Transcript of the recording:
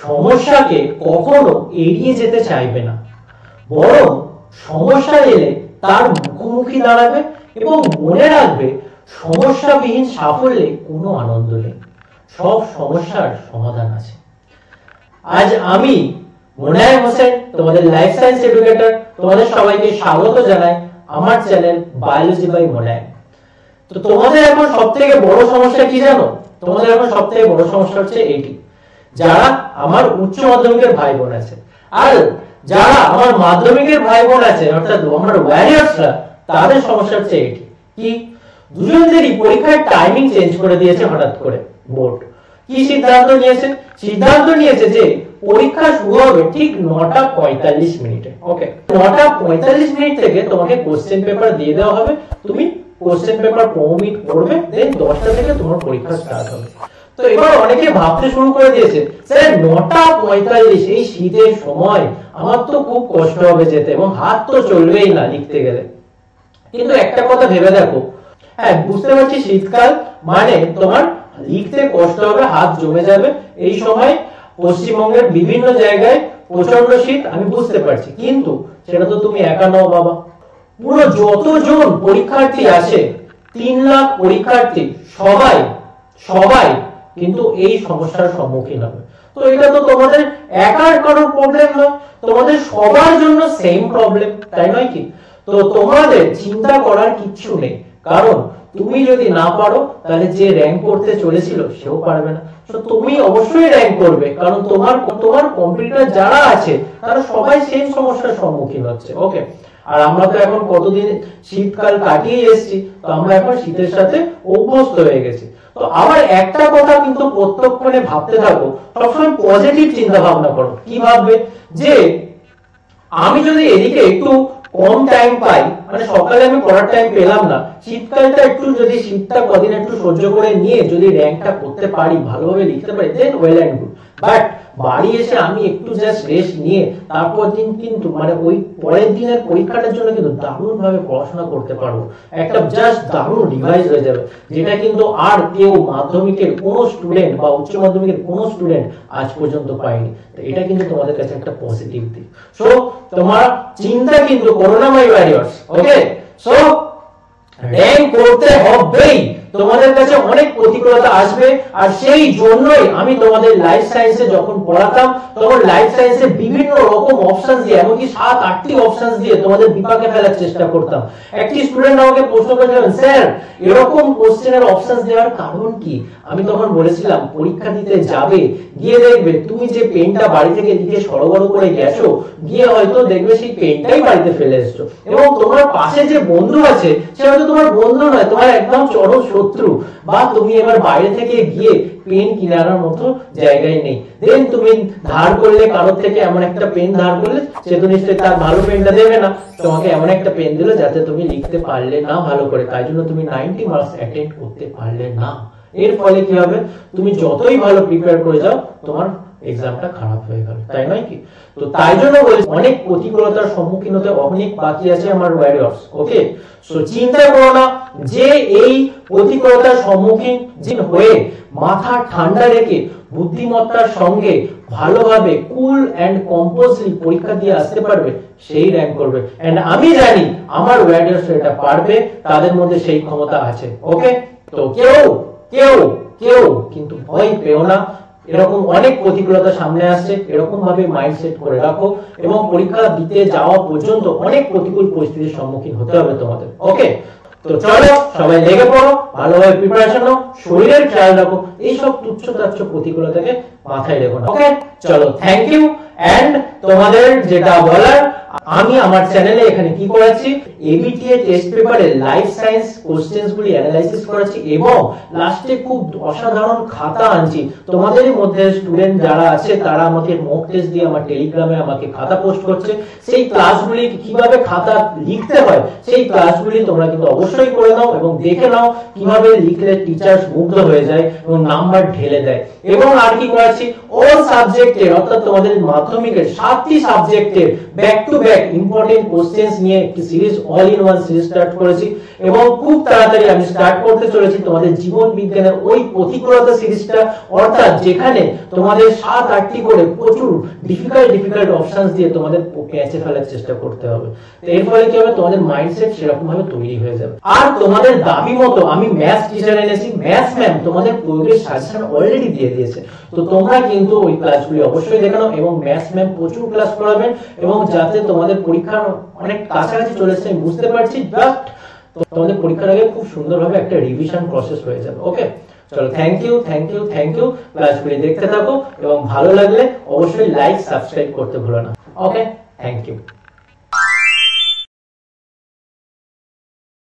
সমস্যাকে কখনো এড়িয়ে যেতে চাইবে না, বরং সমস্যা এলে তার মুখোমুখি দাঁড়াবে এবং মনে রাখবে সমস্যাবিহীন সাফল্যে কোনো আনন্দ নেই, সব সমস্যার সমাধান আছে। আজ আমি মোনায়েম হোসেন, তোমাদের লাইফ সায়েন্স এডুকেটর, তোমাদের সবাইকে স্বাগত জানাই আমার চ্যানেল বায়োলজি বাই মোনায়েম। তো তোমাদের এখন সবথেকে বড় সমস্যা কি জানো? তোমাদের এখন সবথেকে বড় সমস্যা হচ্ছে এইটি, যারা আমার উচ্চ মাধ্যমিকের ভাই বোন আছে আর যারা আমার মাধ্যমিকের ভাই বোন আছে, অর্থাৎ আমার ওয়ারিয়ার্সরা, তাদের সমস্যা হচ্ছে এইটি কি, দুজনেরই পরীক্ষার টাইমিং চেঞ্জ করে দিয়েছে হঠাৎ করে বোর্ড। কি সিদ্ধান্ত নিয়েছে? সিদ্ধান্ত নিয়েছে যে পরীক্ষা শুরু হবে ঠিক 9:45 মিনিটে। ওকে, 9:45 থেকে তোমাকে কোশ্চেন পেপার দিয়ে দেওয়া হবে, তুমি কোশ্চেন পেপার 15 মিনিট পড়বে, দেন 10টা থেকে তোমার পরীক্ষা স্টার্ট হবে। তো এবার অনেকে ভাবতে শুরু করে দিয়েছে, স্যার 9:45 এই শীতের সময় আমার তো খুব কষ্ট হবে যেতে এবং হাত তো চলবেই না লিখতে গেলে। কিন্তু একটা কথা ভেবে দেখো, হ্যাঁ বুঝতে পারছি শীতকাল মানে তোমার লিখতে কষ্ট হবে, হাত জমে যাবে, এই সময় পশ্চিমবঙ্গের বিভিন্ন জায়গায় প্রচন্ড শীত, আমি বুঝতে পারছি, কিন্তু সেটা তো তুমি একা নও বাবা। পুরো যতজন পরীক্ষার্থী আছে, 3 লাখ পরীক্ষার্থী, সবাই কিন্তু এই সমস্যার সম্মুখীন হবে। তো এটা তো তোমাদের একার কারোর প্রবলেম নয়, তোমাদের সবার জন্য সেম প্রবলেম, তাই নয় কি? তো তোমাদের চিন্তা করার কিচ্ছু নেই, কারণ তুমি যদি না পারো তাহলে যে র‍্যাঙ্ক করতে চলেছিল সেও পারবে না। তো তুমি অবশ্যই র‍্যাঙ্ক করবে, কারণ তোমার কম্পিটিটর যারা আছে তারা সবাই সেম সমস্যার সম্মুখীন হচ্ছে। ওকে, আর আমরা তো এখন কতদিন শীতকাল কাটিয়ে এসেছি, তো আমরা এখন শীতের সাথে অভ্যস্ত হয়ে গেছি। তো আবার একটা কথা কিন্তু প্রত্যক্ষণে ভাবতে থাকো, সবসময় পজিটিভ চিন্তা ভাবনা করো। কি ভাববে? যে আমি যদি এদিকে একটু কম টাইম পাই, মানে সকালে আমি পড়ার টাইম পেলাম না, শীতকালটা একটু যদি শীতটা কদিন একটু সহ্য করে নিয়ে যদি র‍্যাঙ্কটা করতে পারি, ভালোভাবে লিখতে পারি, দেন ওয়েল এন্ড গুড। বাট বাড়ি এসে আমি একটু জাস্ট রেস্ট নিয়ে তারপর দিন কিন্তু মানে ওই পরের দিনের পরীক্ষাটার জন্য কিন্তু দারুণ ভাবে পড়াশোনা করতে পারবো, একটা জাস্ট দারুণ রিভাইজ হয়ে যাবে, যেটা কিন্তু আর কেউ মাধ্যমিকের কোনো স্টুডেন্ট বা উচ্চ মাধ্যমিকের কোনো স্টুডেন্ট আজ পর্যন্ত পায়নি। তো এটা কিন্তু তোমাদের কাছে একটা পজিটিভ দিক। সো তোমার চিন্তা কিন্তু করো না মাই ওয়ারিয়ার্স। ওকে, সো র‍্যাঙ্ক করতে হবেই, তোমাদের কাছে অনেক প্রতিকূলতা আসবে, আর সেই জন্যই আমি তোমাদের লাইফ সায়েন্সে যখন পড়াতাম তখন লাইফ সায়েন্সে বিভিন্ন রকম অপশনস দিয়ে, এমনকি 7-8টি অপশনস দিয়ে তোমাদের বিপাকে ফেলার চেষ্টা করতাম। একটি স্টুডেন্ট আমাকে প্রশ্ন করেছিলেন, স্যার এরকম কোশ্চেনের অপশনস দেওয়ার কারণ কি? আমি তখন বলেছিলাম, পরীক্ষা দিতে যাবে, গিয়ে দেখবে তুমি যে পেনটা বাড়ি থেকে লিখে সরবরাহ করে গেছো, গিয়ে হয়তো দেখবে সেই পেনটাই বাড়িতে ফেলে এসছো, এবং তোমার পাশে যে বন্ধু আছে সে হয়তো তোমার বন্ধু নয়, তোমার একদম চরম শত্রু, বা তুমি এবার বাইরে থেকে গিয়ে পেন কিনে আনার মতো জায়গায় নেই। দেন তুমি ধার করলে কারোর থেকে, এমন একটা পেন ধার করলে, সে তো নিশ্চয়ই তার ভালো পেনটা দেবে না, তোমাকে এমন একটা পেন দিল যাতে তুমি লিখতে পারলে না ভালো করে, তাই জন্য তুমি 90 মার্কস অ্যাটেন্ড করতে পারলে না। এর ফলে কি হবে? তুমি যতই ভালো প্রিপেয়ার করে যাও, তোমার এক্সামটা খারাপ হয়ে গেল, তাই নয় কি? তো তাই জন্য বলি, অনেক প্রতিকূলতার সম্মুখীন হতে অনেক বাকি আছে আমার ওয়ারিয়ার্স। ওকে, সো চিন্তা করো না যে এই প্রতিকূলতার সম্মুখীন হয়ে মাথা ঠান্ডা রেখে বুদ্ধিমত্তার সঙ্গে ভালোভাবে কুল এন্ড কম্পোজলি পরীক্ষা দিয়ে আসতে পারবে, সেই র‍্যাঙ্ক করবে। এন্ড আমি জানি আমার ওয়ারিয়ার্স এটা পারবে, তাদের মধ্যে সেই ক্ষমতা আছে। ওকে, তো কেউ কিন্তু ভয় পেও না, এরকম অনেক প্রতিকূলতা সামনে আসছে, এরকম ভাবে মাইন্ডসেট করে রাখো, এবং পরীক্ষা দিতে যাওয়া পর্যন্ত অনেক প্রতিকূল পরিস্থিতির সম্মুখীন হতে হবে তোমাদের। ওকে, তো চলো সবাই লেগে পড়ো, ভালোভাবে প্রিপারেশন নাও, শরীরের খেয়াল রাখো, এইসব তুচ্ছ প্রতিকূলতাকে মাথায় রেখো না। ওকে, চলো, থ্যাংক ইউ। এন্ড তোমাদের যেটা বলার, আমি আমার চ্যানেলে এখানে কি করেছি, এবিটিএ টেস্ট পেপারে লাইফ সায়েন্স কোশ্চেনস গুলি অ্যানালাইসিস করেছি, এবং লাস্টে খুব অসাধারণ খাতা আনছি। তোমাদের মধ্যে স্টুডেন্ট যারা আছে তারা আমাকে মক টেস্ট দিয়ে আমার টেলিগ্রামে আমাকে খাতা পোস্ট করছে, সেই ক্লাসগুলি কিভাবে খাতা লিখতে হয় সেই ক্লাসগুলি তোমরা কিন্তু অবশ্যই করে নাও, এবং দেখে নাও কিভাবে লিখলে টিচার্স মুগ্ধ হয়ে যায় এবং নাম্বার ঢেলে দেয়। এবং আর কি করেছি, অল সাবজেক্টের, অর্থাৎ তোমাদের মাধ্যমিকের 7টি সাবজেক্টের back to back important questions নিয়ে একটি series, all in one series start করেছি, এবং খুব তাড়াতাড়ি আমি স্টার্ট করতে চলেছি তোমাদের জীবন বিজ্ঞানের ওই প্রতিকূলতা সিরিজটা, অর্থাৎ যেখানে তোমাদের 7-8টি করে প্রচুর ডিফিকাল্ট অপশনস দিয়ে তোমাদের প্যাচে ফেলার চেষ্টা করতে হবে। তো এর ফলে কি হবে, তোমাদের মাইন্ডসেট সেরকম ভাবে তৈরি হয়ে যাবে। আর তোমাদের দাবি মতো আমি ম্যাথস টিচার এনেছি, ম্যাথস ম্যাম তোমাদের প্রয়োগের সাজেশন অলরেডি দিয়ে দিয়েছে। তো তোমরা কিন্তু ওই ক্লাসগুলি অবশ্যই দেখে নাও এবং ম্যাথস ম্যাম প্রচুর ক্লাস করাবেন, এবং যাতে তোমাদের পরীক্ষা অনেক কাছাকাছি চলেছে আমি বুঝতে পারছি, জাস্ট তোমাদের পরীক্ষার আগে খুব সুন্দরভাবে একটা রিভিশন প্রসেস হয়ে যাবে। ওকে, চলো, থ্যাংক ইউ। ক্লাসগুলি দেখতে থাকো এবং ভালো লাগলে অবশ্যই লাইক সাবস্ক্রাইব করতে ভুলো না। ওকে, থ্যাংক ইউ।